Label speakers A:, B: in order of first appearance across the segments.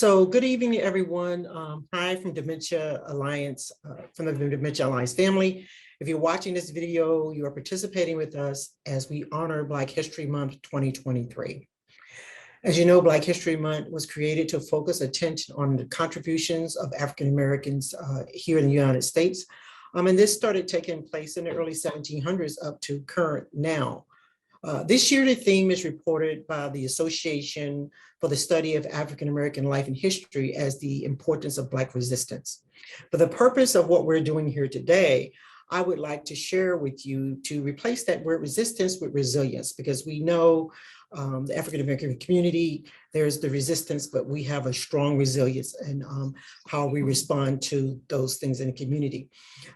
A: So good evening, everyone. Hi from Dementia Alliance, from the Dementia Alliance family. If you're watching this video, you are participating with us as we honor Black History Month 2023. As you know, Black History Month was created to focus attention on the contributions of African Americans here in the United States. And this started taking place in the early 1700s up to current now. This year, the theme is reported by the Association for the Study of African American Life and History as the importance of Black resistance. For the purpose of what we're doing here today, I would like to share with you to replace that word resistance with resilience, because we know the African American community, there's the resistance, but we have a strong resilience in how we respond to those things in the community.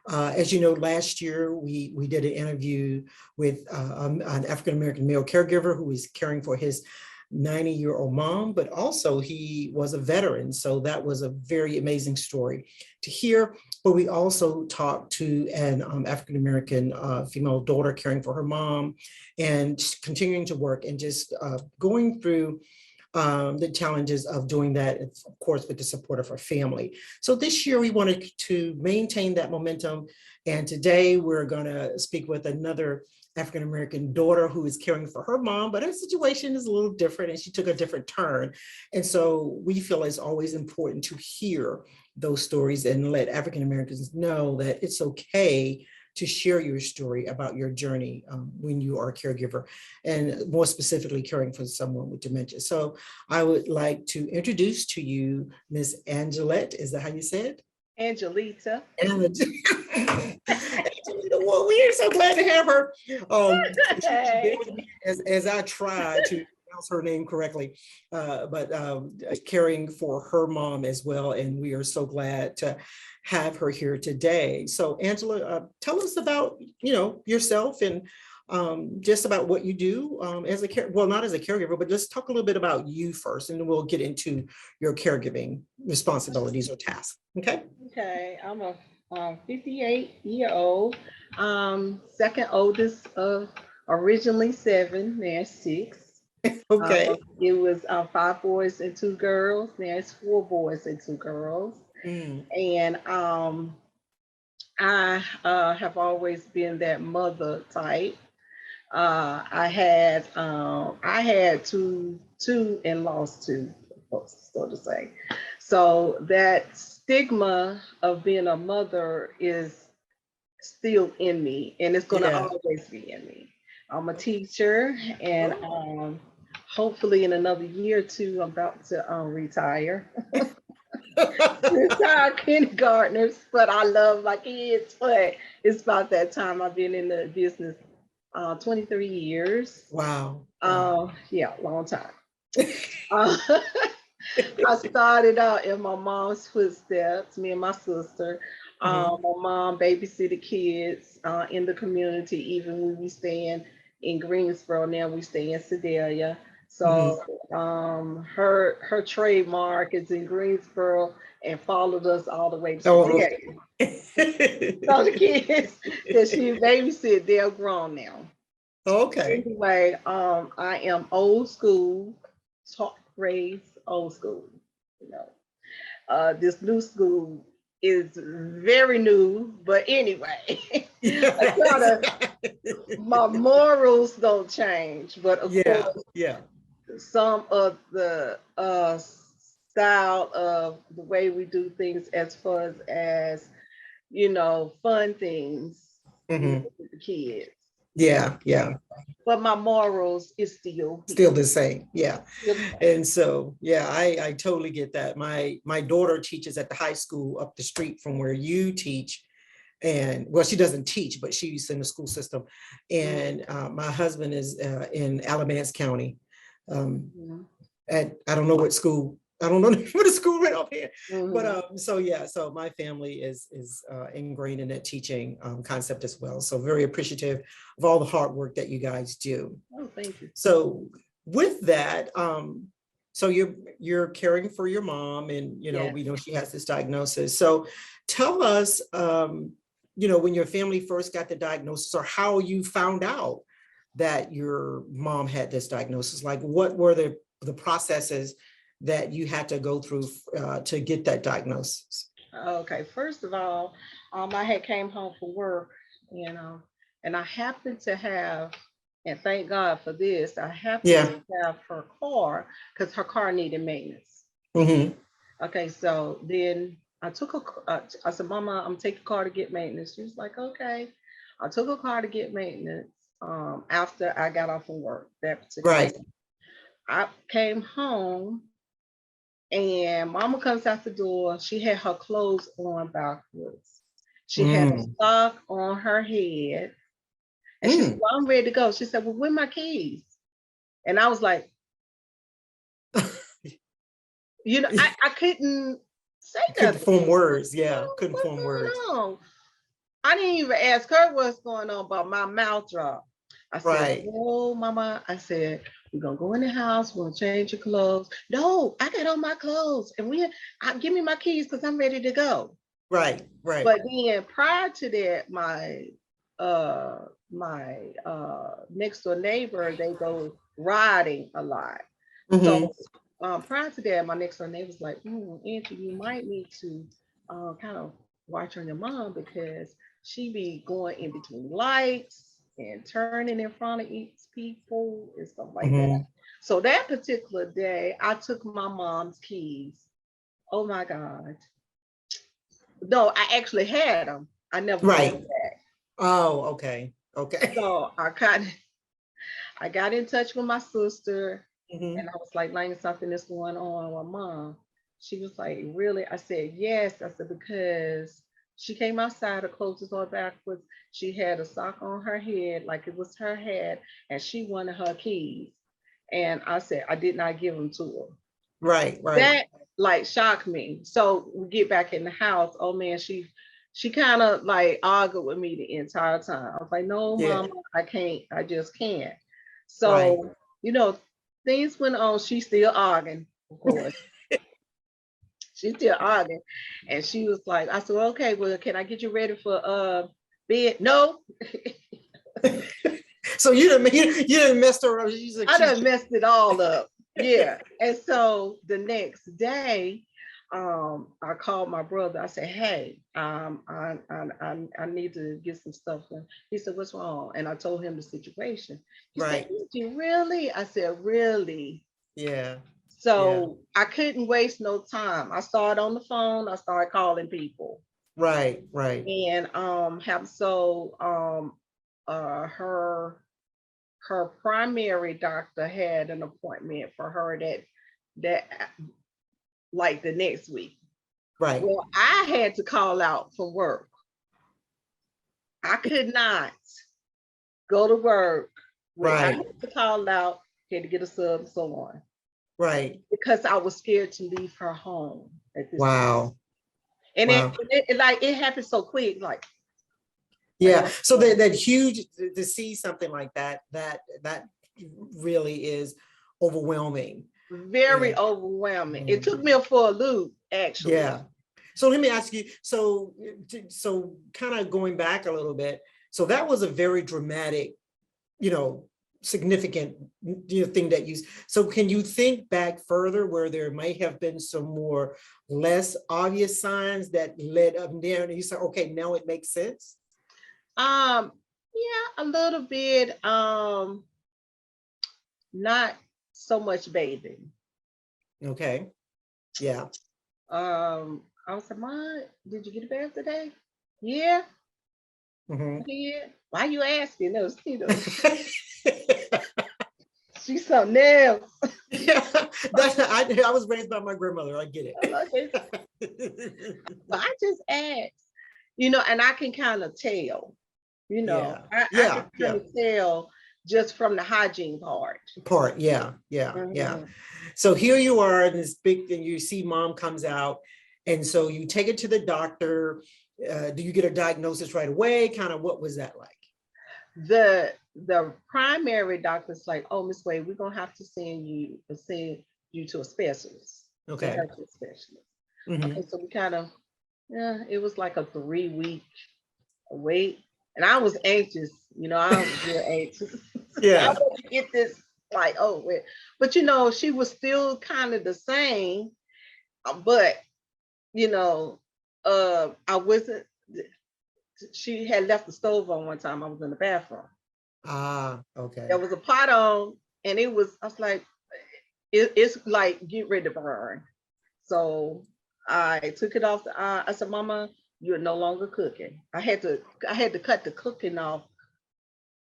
A: As you know, last year we did an interview with an African American male caregiver who is caring for his 90-year-old mom, but also he was a veteran. So that was a very amazing story to hear. But we also talked to an African American female daughter caring for her mom and continuing to work and just going through the challenges of doing that, of course, with the support of her family. So this year we wanted to maintain that momentum. And today we're going to speak with another African American daughter who is caring for her mom, but her situation is a little different and she took a different turn. And so we feel it's always important to hear those stories and let African Americans know that it's okay to share your story about your journey when you are a caregiver, and more specifically caring for someone with dementia. So I would like to introduce to you Miss Angelita. Is that how you say it?
B: Angelita.
A: Angelita. Well, we are so glad to have her. As I try to pronounce her name correctly, but caring for her mom as well. And we are so glad to have her here today. So Angela, tell us about, yourself and just about what you do as a not as a caregiver, but just talk a little bit about you first, and then we'll get into your caregiving responsibilities or tasks. Okay.
B: Okay. I'm a 58-year-old, second oldest of originally 7, now 6.
A: Okay.
B: It was 5 boys and 2 girls. Now it's 4 boys and 2 girls. And I have always been that mother type. I had two and lost 2, so to say. So that stigma of being a mother is still in me, and it's going to always be in me. I'm a teacher, and hopefully in another year or 2, I'm about to retire. Retire kindergartners, but I love my kids. But it's about that time. I've been in the business 23 years.
A: Wow.
B: Yeah, long time. I started out in my mom's footsteps, me and my sister. My mom babysitted kids in the community, even when we staying in Greensboro. Now we stay in Sedalia. So her trademark is in Greensboro and followed us all the way to Sedalia. So the kids that she babysit, they're grown now.
A: Okay.
B: Anyway, I am old school, raised old school. This new school is very new, but anyway, my morals don't change, but of course, some of the style of the way we do things as far as fun things with the kids.
A: Yeah.
B: But my morals is still
A: the same. Yeah. And so, I totally get that. My daughter teaches at the high school up the street from where you teach. And well, she doesn't teach, but she's in the school system. And my husband is in Alamance County. I don't know what school. I don't know what the school right off here, but so my family is ingrained in that teaching concept as well. So very appreciative of all the hard work that you guys do.
B: Oh, thank you.
A: So with that, so you're caring for your mom, and we know she has this diagnosis. So tell us, when your family first got the diagnosis, or how you found out that your mom had this diagnosis. Like, what were the processes that you had to go through to get that diagnosis?
B: Okay, first of all, I had came home from work, and I happened to have, and thank God for this, I happened
A: Yeah.
B: to have her car because her car needed maintenance.
A: Mm-hmm.
B: Okay, so then I took I said, Mama, I'm taking a car to get maintenance. She was like, okay. I took a car to get maintenance after I got off from work that particular
A: Right.
B: day. I came home and Mama comes out the door. She had her clothes on backwards. She had a
A: Mm.
B: sock on her head. And she said,
A: Mm.
B: well, I'm ready to go. She said, well, where are my keys? And I was like, I couldn't say
A: Couldn't
B: nothing.
A: form words. Yeah, couldn't
B: What's
A: form
B: going
A: words.
B: on? I didn't even ask her what's going on, but my mouth dropped. I said,
A: Right.
B: oh, Mama, I said, we're going to go in the house. We're going to change your clothes. No, I got on my clothes and give me my keys because I'm ready to go.
A: Right. Right.
B: But then prior to that, my next door neighbor, they go riding a lot.
A: Mm-hmm.
B: So prior to that, my next door neighbor was like, Angie, you might need to kind of watch on your mom because she be going in between lights and turning in front of each people and stuff like that.
A: Mm-hmm.
B: So that particular day, I took my mom's keys. Oh my God. No, I actually had them. I never gave them
A: Right.
B: back.
A: Oh, okay. Okay.
B: So I got in touch with my sister
A: Mm-hmm.
B: and I was like, Lane, something is going on with mom. She was like, really? I said, yes. I said, because she came outside, her clothes was all backwards. She had a sock on her head, like it was her head, and she wanted her keys. And I said, I did not give them to her.
A: Right. Right.
B: That like shocked me. So we get back in the house. Oh man, she kind of like argued with me the entire time. I was like, no,
A: Yeah.
B: mama, I can't. I just can't.
A: Right.
B: So, things went on. She's still arguing, of course. She's still arguing. And she was like, I said, okay, well, can I get you ready for bed? No.
A: So you didn't mess her up.
B: I done messed it all up. Yeah. And so the next day, I called my brother. I said, hey, I need to get some stuff done. He said, what's wrong? And I told him the situation. He said,
A: Right.
B: really? I said, really?
A: Yeah. Yeah.
B: So I couldn't waste no time. I started on the phone. I started calling people.
A: Right. Right.
B: And her primary doctor had an appointment for her that like the next week.
A: Right.
B: Well, I had to call out from work. I could not go to work. I
A: Right.
B: had to call out, had to get a sub and so on.
A: Right.
B: Because I was scared to leave her home at this time.
A: Wow.
B: And
A: Wow.
B: it happened so quick,
A: Yeah. So that huge to see something like that really is overwhelming.
B: very
A: Yeah.
B: overwhelming. It took me for a loop, actually.
A: Yeah. So let me ask you, so kind of going back a little bit, so that was a very dramatic, significant, thing that you, so can you think back further where there may have been some more less obvious signs that led up there and you said, okay, now it makes sense?
B: Yeah, a little bit. Not so much bathing.
A: Okay. Yeah.
B: I was like, Mom, did you get a bath today? Yeah.
A: Mm-hmm.
B: Yeah. Why you asking? Those, she's something else.
A: Yeah, I was raised by my grandmother. I get
B: But I just asked, and I can kind of tell,
A: Yeah.
B: I
A: Yeah.
B: can
A: Yeah.
B: kind of tell just from the hygiene part.
A: Part. Yeah. Yeah. Yeah.
B: Mhm.
A: So here you are in this big thing. You see mom comes out. And so you take it to the doctor. Do you get a diagnosis right away? Kind of what was that like?
B: The primary doctor's like, oh, Miss Wade, we're gonna have to send you to a specialist, to
A: Okay.
B: her to a specialist.
A: Mm-hmm.
B: Okay, so we kind of, yeah, it was like a 3-week wait. And I was anxious, I was real anxious. I
A: Yeah.
B: want to get this like, oh, but she was still kind of the same. But I wasn't. She had left the stove on one time. I was in the bathroom.
A: Ah, okay.
B: There was a pot on, and I was like, it's like get ready to burn. So I took it off. I said, Mama, you're no longer cooking. I had to cut the cooking off.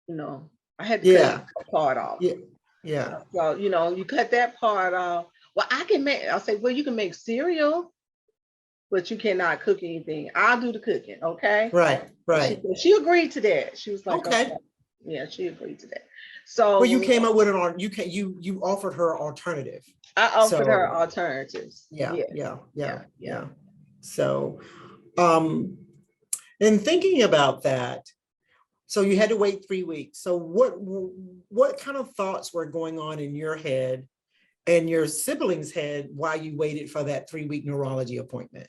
B: I had to cut
A: Yeah.
B: that part off.
A: Yeah. Yeah.
B: So you cut that part off. Well, I say, well, you can make cereal, but you cannot cook anything. I'll do the cooking, okay?
A: Right. Right.
B: She agreed to that. She was like,
A: Okay.
B: okay. Yeah, she agreed to that. So
A: Well, you came up with you offered her alternative.
B: I offered her
A: So
B: alternatives.
A: yeah,
B: Yes.
A: yeah. So in thinking about that, so you had to wait 3 weeks. So what kind of thoughts were going on in your head and your siblings' head while you waited for that 3-week neurology appointment?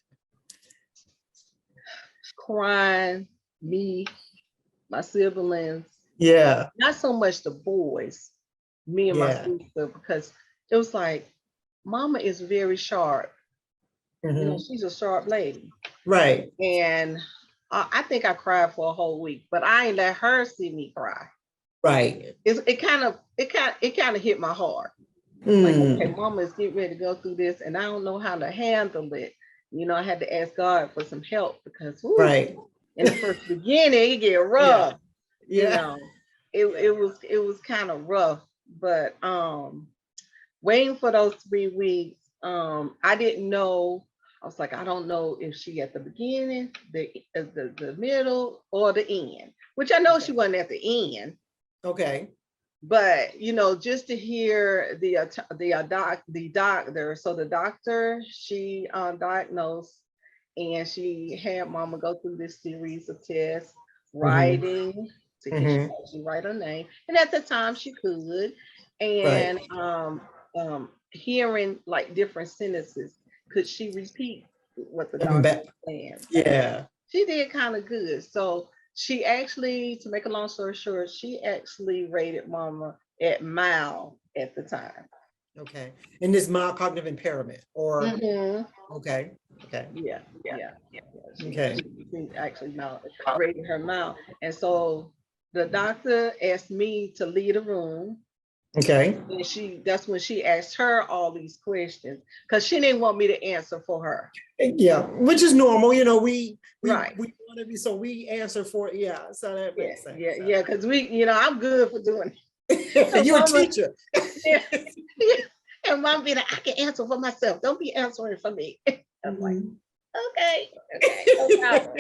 B: Crying, me, my siblings.
A: Yeah.
B: Not so much the boys, me and my sister, because it was like, Mama is very sharp. She's a sharp lady.
A: Right.
B: And I think I cried for a whole week, but I ain't let her see me cry.
A: Right.
B: It kind of hit my heart. Like, okay, Mama is getting ready to go through this, and I don't know how to handle it. I had to ask God for some help because
A: right.
B: In the first beginning, it get rough.
A: Yeah.
B: It was kind of rough, but waiting for those 3 weeks, I didn't know. I was like, I don't know if she at the beginning, the middle, or the end. Which I know she wasn't at the end.
A: Okay.
B: But just to hear the doctor, so the doctor, she diagnosed, and she had Mama go through this series of tests, writing, she write her name, and at the time she could, and hearing like different sentences. Could she repeat what the doctor was saying?
A: Yeah.
B: She did kind of good. So she actually, to make a long story short, she actually rated Mama at mild at the time.
A: Okay. And this mild cognitive impairment, or okay.
B: Yeah.
A: Okay.
B: She actually rated her mild. And so the doctor asked me to leave the room.
A: Okay.
B: And that's when she asked her all these questions, because she didn't want me to answer for her.
A: Yeah, which is normal. We
B: right.
A: We want to be, so we answer for it. Yeah. So that makes sense.
B: Yeah, because I'm good for doing
A: it. You're a teacher.
B: And Mom be like, I can answer for myself. Don't be answering for me. I'm like, okay, no problem.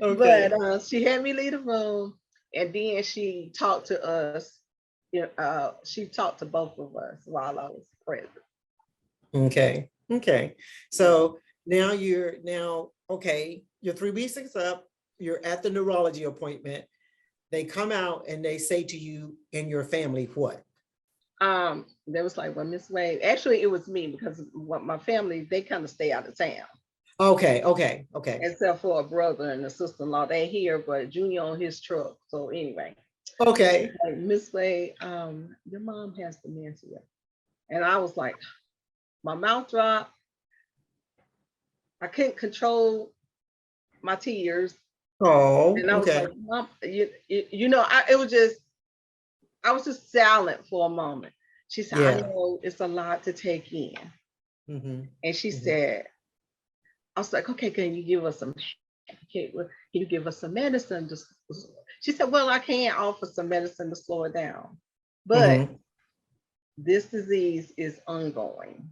B: Okay. But she had me leave the room, and then she talked to us. She talked to both of us while I was present.
A: Okay. So now you're okay. Your 3 weeks is up. You're at the neurology appointment. They come out and they say to you and your family what?
B: They was like, well, Miss Wade. Actually, it was me, because my family, they kind of stay out of town.
A: Okay.
B: Except for a brother and a sister-in-law, they here, but Junior on his truck. So anyway.
A: Okay.
B: Like, Miss Wade, your mom has dementia. And I was like, my mouth dropped. I couldn't control my tears.
A: Oh,
B: and I was like, Mom, I was just silent for a moment. She said, I know it's a lot to take in. And she said, I was like, okay, can you give us some medicine? She said, well, I can't offer some medicine to slow it down, but this disease is ongoing.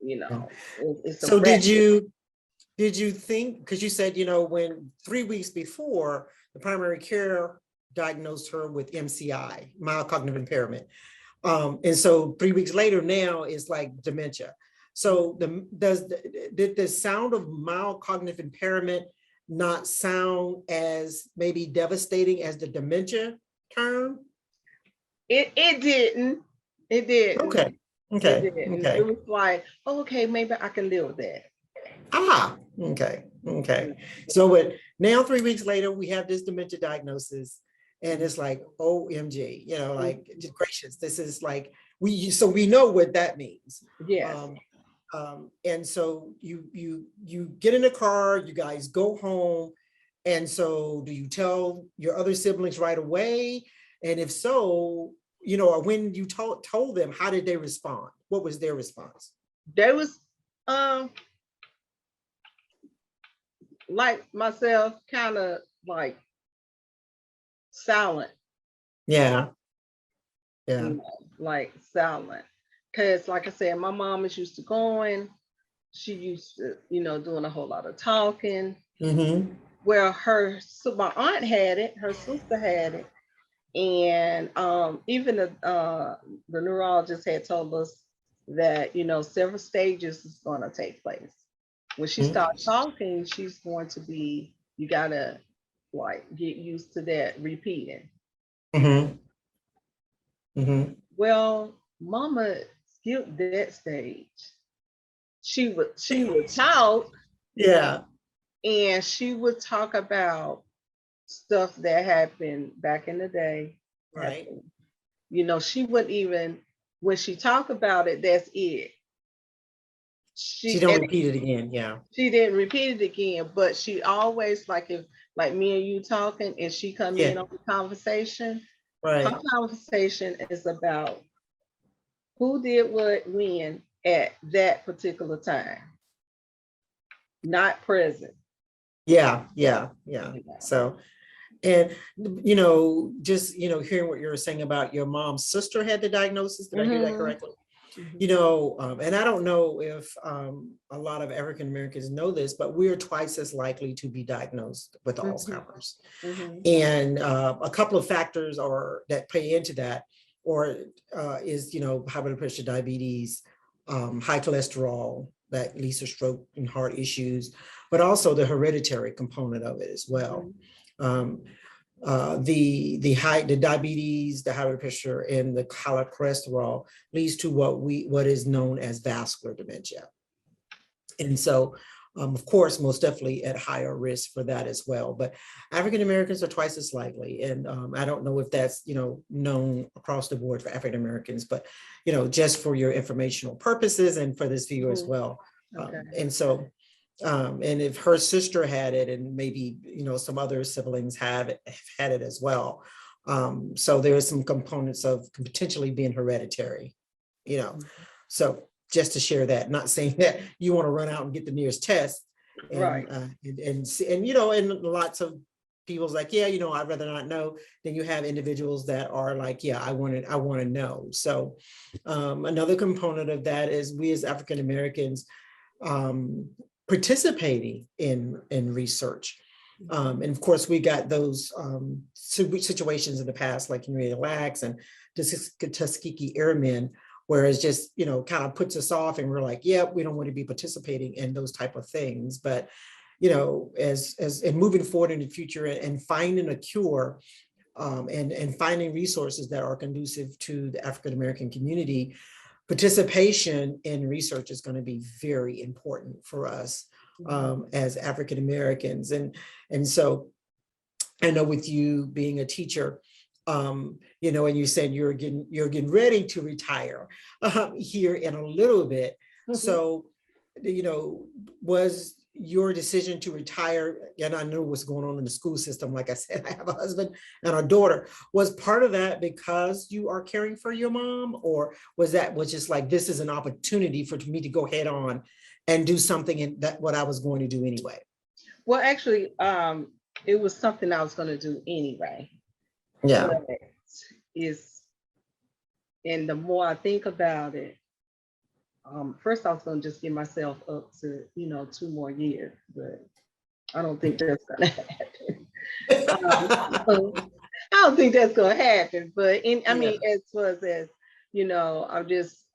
B: It's
A: so did you think, because you said, when 3 weeks before, the primary care diagnosed her with MCI, mild cognitive impairment. And so 3 weeks later now is like dementia. So did the sound of mild cognitive impairment not sound as maybe devastating as the dementia term?
B: It didn't. It didn't.
A: Okay.
B: It was like, oh, okay, maybe I can live with that.
A: Okay. So now 3 weeks later, we have this dementia diagnosis. And it's like, OMG, like, gracious, this is like, so we know what that means.
B: Yes.
A: And so you get in the car, you guys go home. And so do you tell your other siblings right away? And if so, or when you told them, how did they respond? What was their response?
B: They was like myself, kind of like silent.
A: Yeah.
B: Like silent. Because like I said, my mom is used to going. She used to, doing a whole lot of talking.
A: Mm-hmm.
B: Well, my aunt had it, her sister had it. And even the neurologist had told us that, several stages is going to take place. When she starts talking, she's going to be, you got to like get used to that repeating.
A: Mm-hmm. Mm-hmm.
B: Well, mama skipped that stage. She would talk.
A: Yeah.
B: And she would talk about stuff that happened back in the day.
A: Right.
B: She wouldn't even, when she talked about it, that's it.
A: She don't repeat it again. Yeah.
B: She didn't repeat it again, but she always, like, if like me and you talking and she come in on the conversation,
A: right.
B: Her conversation is about who did what when at that particular time, not present.
A: Yeah. So, and just hearing what you were saying about your mom's sister had the diagnosis. Did I hear that correctly? And I don't know if a lot of African Americans know this, but we're twice as likely to be diagnosed with Alzheimer's. And a couple of factors that play into that, is high blood pressure, diabetes, high cholesterol that leads to stroke and heart issues, but also the hereditary component of it as well. The diabetes, the high blood pressure, and the high cholesterol leads to what is known as vascular dementia. And so, of course, most definitely at higher risk for that as well. But African Americans are twice as likely, and I don't know if that's known across the board for African Americans, but just for your informational purposes and for this viewer as well. And so. And if her sister had it, and maybe some other siblings have had it as well, so there are some components of potentially being hereditary, So just to share that, not saying that you want to run out and get the nearest test, and,
B: right?
A: And lots of people's like, yeah, I'd rather not know. Then you have individuals that are like, yeah, I want to know. So another component of that is we as African Americans participating in research. And of course, we got those situations in the past, like Henrietta Lacks and the Tuskegee Airmen, where it's just, kind of puts us off and we're like, yeah, we don't want to be participating in those type of things. But, as moving forward in the future and finding a cure, and finding resources that are conducive to the African-American community, participation in research is going to be very important for us as African Americans. And so I know with you being a teacher, and you said you're getting ready to retire here in a little bit. So, was your decision to retire, and I know what's going on in the school system, like I said, I have a husband and a daughter, was part of that because you are caring for your mom, or was just like, this is an opportunity for me to go head on and do something in that what I was going to do anyway?
B: Well, actually, it was something I was going to do anyway.
A: Yeah.
B: And the more I think about it, first I was going to just give myself up to 2 more years, but I don't think that's going to happen. I don't think that's going to happen. But I mean, as far as I'm just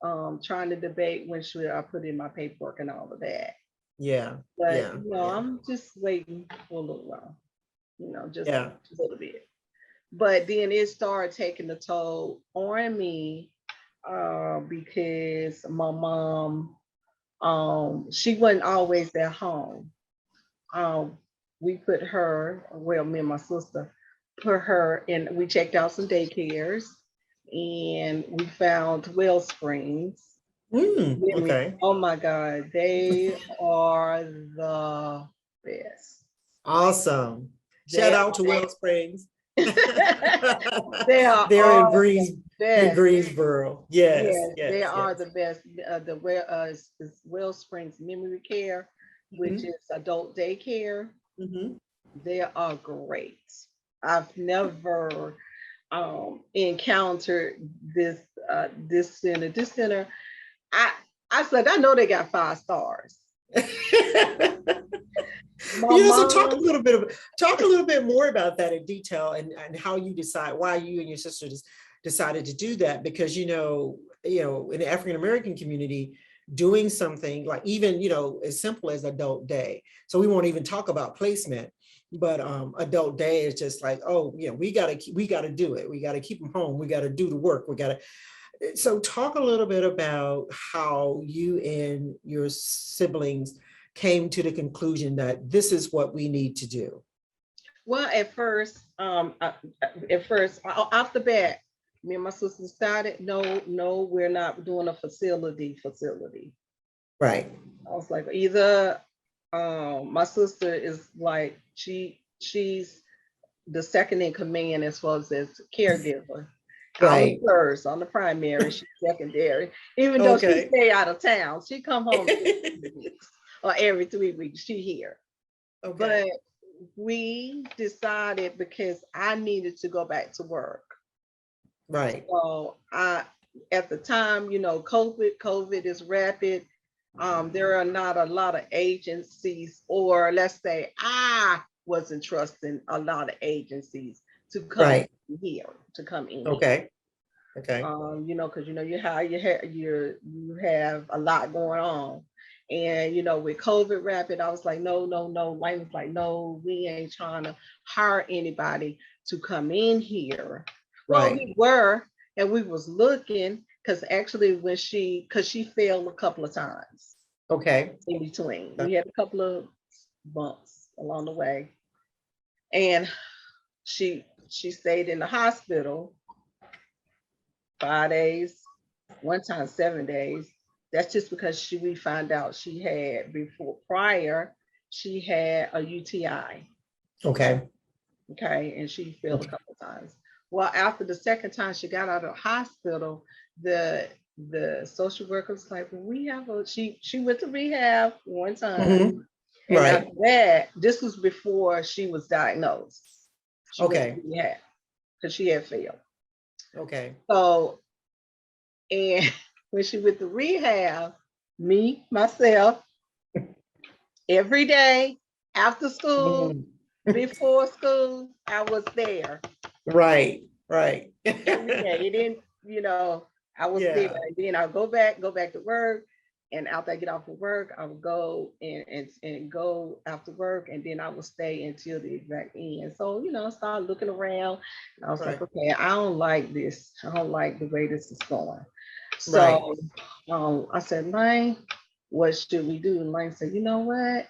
B: trying to debate when should I put in my paperwork and all of that.
A: Yeah.
B: But I'm just waiting for a little while. Just a little bit. But then it started taking a toll on me because my mom, she wasn't always at home. We put her, well, me and my sister, put her in, we checked out some daycares and we found Wellsprings.
A: Okay.
B: Oh my God, they are the best.
A: Awesome. Shout
B: They
A: out to Will Springs.
B: they are
A: They're in
B: all the best.
A: Greensboro. Yes,
B: Yes, they
A: yes,
B: are
A: yes.
B: the best. Is Wellsprings Memory Care, which
A: Mhm,
B: is adult daycare.
A: mhm.
B: They are great. I've never encountered this center. This center, I I said I know they got 5 stars. My
A: So
B: mom,
A: talk a little bit more about that in detail, and how you decide, why you and your sister decided to do that, because in the African American community, doing something like, even as simple as adult day. So we won't even talk about placement, but adult day is just like, oh we gotta do it. We gotta keep them home. We gotta do the work. We gotta. So talk a little bit about how you and your siblings came to the conclusion that this is what we need to do.
B: well, at first, off the bat, me and my sister decided, no, no, we're not doing a facility.
A: Right.
B: I was like, either my sister is like she's the second in command as far as caregiver. I'm the
A: Right.
B: first, I'm the primary, she's secondary. Even though she
A: Okay.
B: stay out of town, she come home every 2 weeks or every 3 weeks, she here.
A: Okay.
B: But we decided because I needed to go back to work.
A: Right.
B: So I, at the time, COVID is rapid. There are not a lot of agencies, or let's say I wasn't trusting a lot of agencies to come
A: Right.
B: here, to come in here.
A: Okay. Okay.
B: Because you have a lot going on. And with COVID rapid, I was like, no, no, no. Mine was like, no, we ain't trying to hire anybody to come in here. Well,
A: Right.
B: we were, and we was looking, because actually because she failed a couple of times
A: Okay.
B: in between. We had a couple of bumps along the way. And she stayed in the hospital 5 days, one time 7 days. That's just because we found out she had she had a UTI.
A: Okay.
B: Okay, and she failed a couple of times. Well, after the second time she got out of the hospital, the social worker was like, well, we have a she went to rehab one time.
A: Mhm.
B: And
A: Right.
B: after that, this was before she was diagnosed. She went
A: Okay.
B: to rehab because she had failed.
A: Okay.
B: So, and when she went to rehab, myself, every day, after school,
A: Mhm.
B: before school, I was there.
A: Right. Right.
B: Every day. It didn't, I was there.
A: Yeah.
B: And then I'll go back to work. And after I get off of work, I would go and go after work, and then I would stay until the exact end. So, I started looking around, and I was like,
A: Right.
B: okay, I don't like this. I don't like the way this is going.
A: Right.
B: So I said, Lane, what should we do? And Lane said, you know what?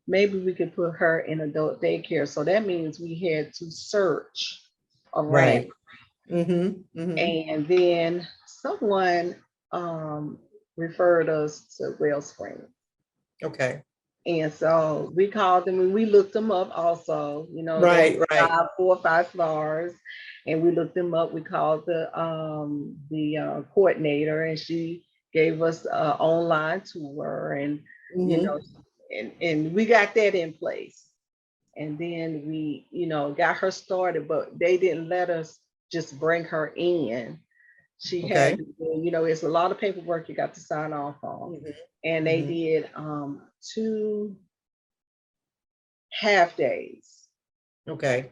B: Maybe we could put her in adult daycare. So that means we had to search around.
A: Right. Mm-hmm. Mm-hmm.
B: And then someone referred us to Wellspring.
A: Okay.
B: And so we called them and we looked them up also. They
A: Right. Right.
B: 4 or 5 stars. And we looked them up. We called the coordinator, and she gave us an online tour, and you know,
A: Mm-hmm.
B: and we got that in place. And then we, got her started, but they didn't let us just bring her in. She had
A: Okay.
B: to do, it's a lot of paperwork you got to sign off on.
A: Mm-hmm.
B: And they
A: Mm-hmm.
B: did 2 half days.
A: Okay.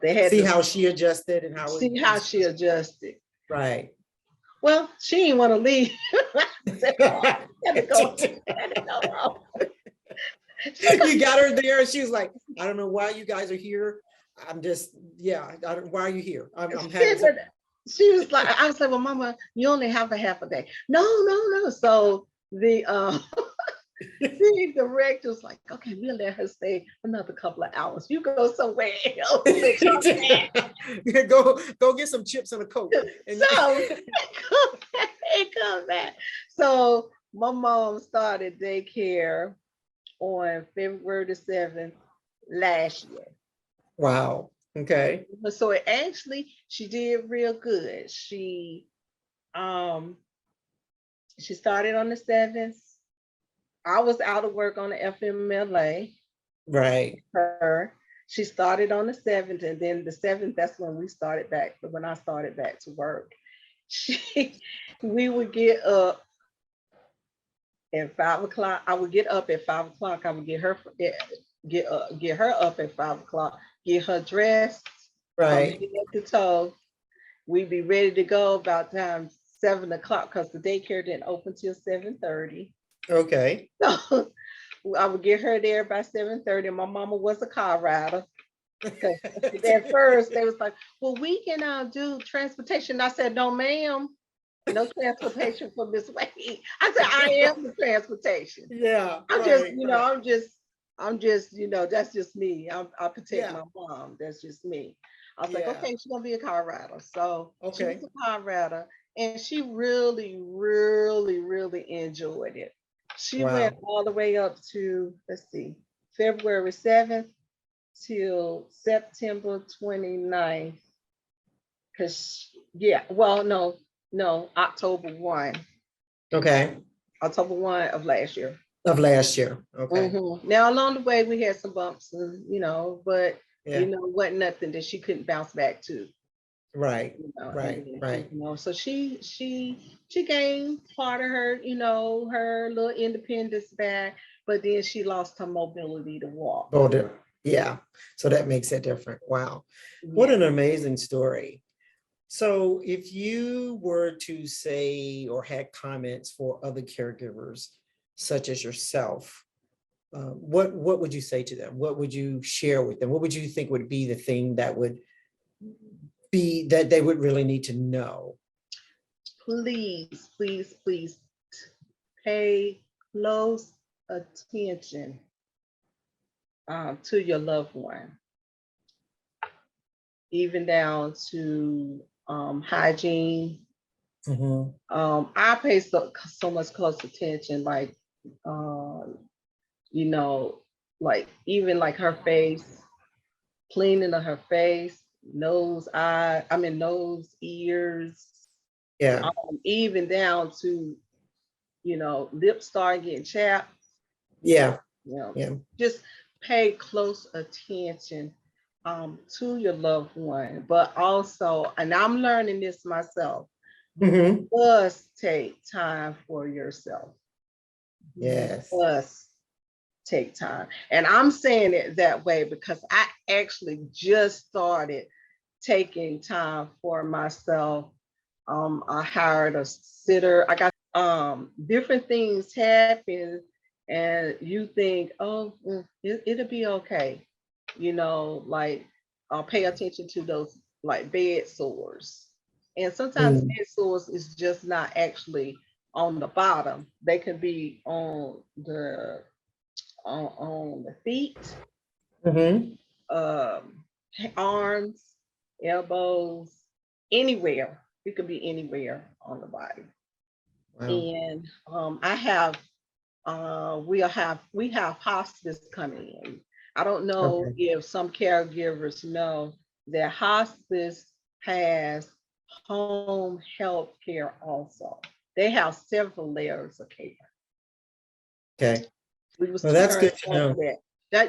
B: They had
A: See
B: to
A: how she adjusted and how
B: see how she adjusted.
A: right.
B: Well, she didn't want to leave. Said, oh, I gotta go.
A: You got her there, and she was like, I don't know why you guys are here. I'm just, yeah, why are you here? I'm having some.
B: She was like, I was like, well, Mama, you only have a half a day. No, no, no. So the The director was like, okay, we'll let her stay another couple of hours. You go somewhere else and come back.
A: Go get some chips and a Coke. And
B: So come back and come back. So my mom started daycare on February the 7th last year.
A: wow. Okay.
B: So it actually, she did real good. She started on the 7th. I was out of work on the FMLA.
A: Right.
B: Her. She started on the 7th, and then the 7th, that's when we started back, when I started back to work. We would get up at 5 o'clock. I would get up at 5 o'clock. I would get her up at 5 o'clock, get her dressed,
A: Right.
B: from head to toe. We'd be ready to go about time 7 o'clock because the daycare didn't open till 7:30.
A: Okay.
B: So I would get her there by 7:30. My mama was a car rider. At first they was like, well, we can do transportation. I said, no, ma'am, no transportation for Miss Wade. I said, I am the transportation.
A: Yeah.
B: I'm just, I'm just, that's just me. I protect
A: Yeah.
B: my mom. That's just me. I was like,
A: Yeah.
B: okay, she's gonna be a car rider. So she
A: Okay.
B: was a car rider, and she really, really, really enjoyed it. She went
A: Wow.
B: all the way up to, let's see, February 7th till September 29th. Because, yeah, well, no, October 1.
A: Okay.
B: October 1 of last year.
A: Of last year. Okay.
B: Now, along the way, we had some bumps, and, but,
A: Yeah.
B: wasn't nothing that she couldn't bounce back to.
A: Right. Right.
B: And,
A: Right.
B: So she gained part of her, her little independence back, but then she lost her mobility to walk.
A: Oh, yeah. So that makes it different. Wow. What an amazing story. So if you were to say or had comments for other caregivers, such as yourself, what would you say to them? What would you share with them? What would you think would be the thing that would be that they would really need to know?
B: Please, please, please pay close attention to your loved one, even down to hygiene. I pay so much close attention, like like even like her face, cleaning of her face, nose, nose, ears.
A: Yeah.
B: Even down to, lips start getting chapped.
A: Yeah.
B: Just pay close attention to your loved one, but also, and I'm learning this myself, you must take time for yourself.
A: Yes.
B: You must take time. And I'm saying it that way because I actually just started taking time for myself. I hired a sitter. I got different things happen, and you think, oh, it'll be okay. Like I'll pay attention to those like bed sores. And sometimes bed sores is just not actually on the bottom. They can be on the feet, arms, elbows, anywhere. It could be anywhere on the body. Wow. And I have we have hospice coming in. I don't know if some caregivers know that hospice has home health care also. They have several layers of care.
A: Okay. Well, that's good to know.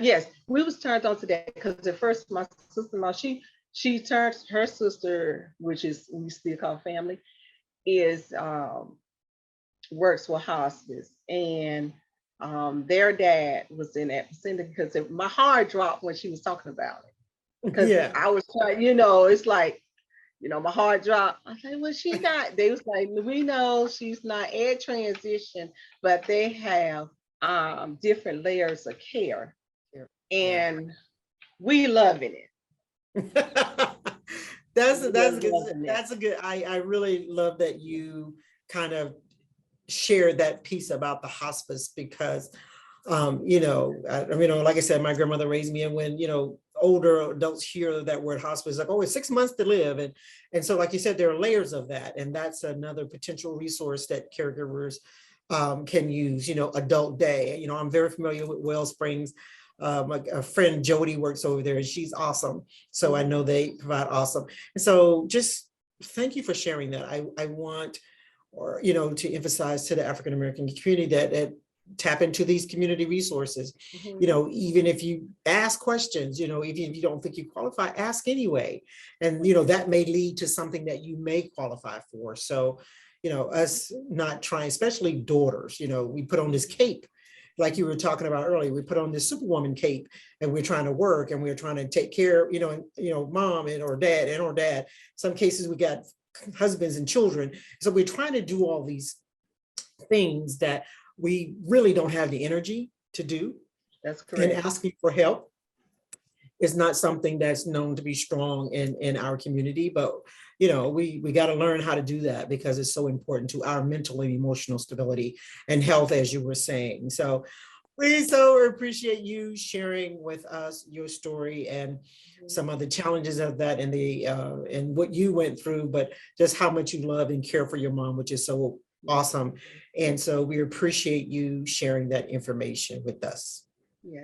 B: Yes, we was turned on to that because at first my sister-in-law, she turned her sister, which is we still call family, is works with hospice, and their dad was in that vicinity because my heart dropped when she was talking about it. Because I was trying, it's like, my heart dropped. I was like, well, she not. They was like, we know she's not at transition, but they have different layers of care, and we loving it.
A: That's a good. I really love that you kind of share that piece about the hospice because, like I said, my grandmother raised me, and when, older adults hear that word hospice, like, oh, it's 6 months to live. And so, like you said, there are layers of that. And that's another potential resource that caregivers can use, adult day. I'm very familiar with Wellsprings. A friend Jody works over there and she's awesome. So I know they provide awesome. And so just thank you for sharing that. I want, to emphasize to the African American community that tap into these community resources. Even if you ask questions, even if you don't think you qualify, ask anyway. And, that may lead to something that you may qualify for. So, us not trying, especially daughters, we put on this cape, like you were talking about earlier, we put on this superwoman cape and we're trying to work and we're trying to take care, mom or dad. Some cases we got husbands and children. So we're trying to do all these things that we really don't have the energy to do.
B: That's correct.
A: And asking for help is not something that's known to be strong in our community, but we got to learn how to do that because it's so important to our mental and emotional stability and health, as you were saying. So we so appreciate you sharing with us your story and some of the challenges of that and what you went through, but just how much you love and care for your mom, which is so awesome. And so we appreciate you sharing that information with us.